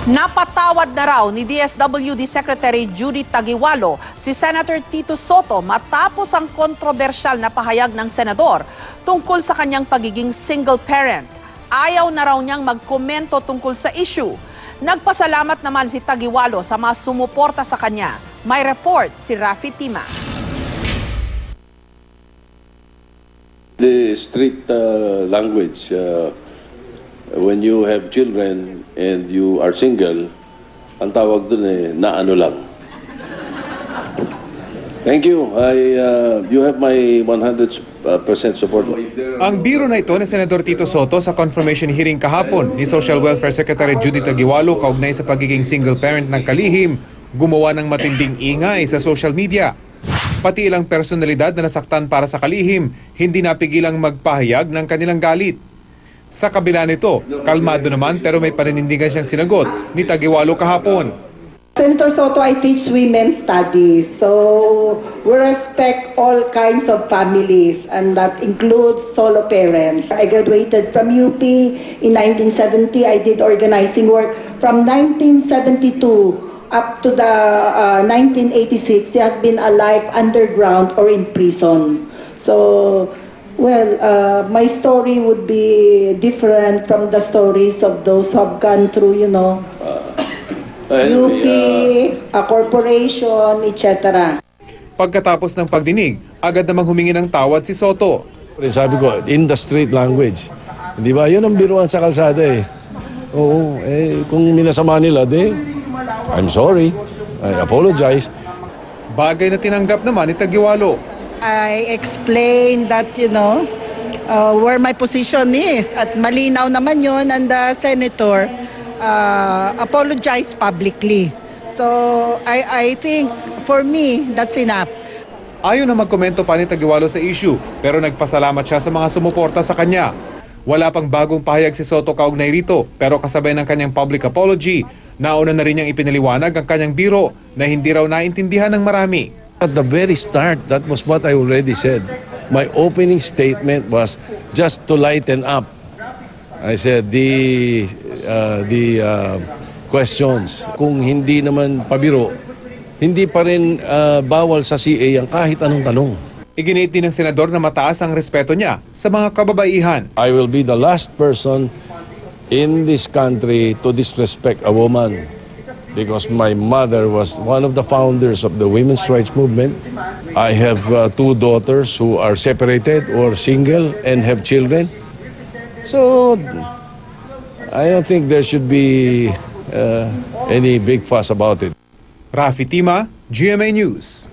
Napatawad na raw ni DSWD Secretary Judith Taguiwalo si Senator Tito Soto matapos ang kontrobersyal na pahayag ng senador tungkol sa kanyang pagiging single parent. Ayaw na raw niyang magkomento tungkol sa issue. Nagpasalamat naman si Taguiwalo sa mga sumuporta sa kanya. May report si Rafi Tima. The strict language, when you have children and you are single, ang tawag dun na ano lang. Thank you. You have my 100% support. Ang biro na ito ni Senator Tito Soto sa confirmation hearing kahapon ni Social Welfare Secretary Judith Taguiwalo kaugnay sa pagiging single parent ng kalihim, gumawa ng matinding ingay sa social media. Pati ilang personalidad na nasaktan para sa kalihim, hindi napigilang magpahayag ng kanilang galit. Sa kabila nito, kalmado naman pero may paninindigan siyang sinagot ni Taguiwalo kahapon. Senator Soto, I teach women's studies, so we respect all kinds of families, and that includes solo parents. I graduated from UP in 1970. I did organizing work from 1972 up to the 1986. He has been alive underground or in prison. So, well, my story would be different from the stories of those who have gone through, UP, a corporation, etc. Pagkatapos ng pagdinig, agad namang humingi ng tawad si Soto. Sabi ko, in the street language. Di ba? Yun ang biruan sa kalsada eh. Oo, kung minasama nila, I'm sorry. I apologize. Bagay na tinanggap naman ni Taguiwalo. I explained that, where my position is. At malinaw naman yun, and the senator apologized publicly. So, I think, for me, that's enough. Ayaw na magkomento pa ni Taguiwalo sa issue, pero nagpasalamat siya sa mga sumuporta sa kanya. Wala pang bagong pahayag si Soto kaugnay rito, pero kasabay ng kanyang public apology, nauna na rin niyang ipinaliwanag ang kanyang biro na hindi raw naintindihan ng marami. At the very start, that was what I already said. My opening statement was just to lighten up. I said the questions, kung hindi naman pabiro, hindi pa rin bawal sa CA ang kahit anong tanong. Iginit din ng senador na mataas ang respeto niya sa mga kababaihan. I will be the last person in this country to disrespect a woman because my mother was one of the founders of the women's rights movement. I have two daughters who are separated or single and have children. So I don't think there should be any big fuss about it. Rafi Tima, GMA News.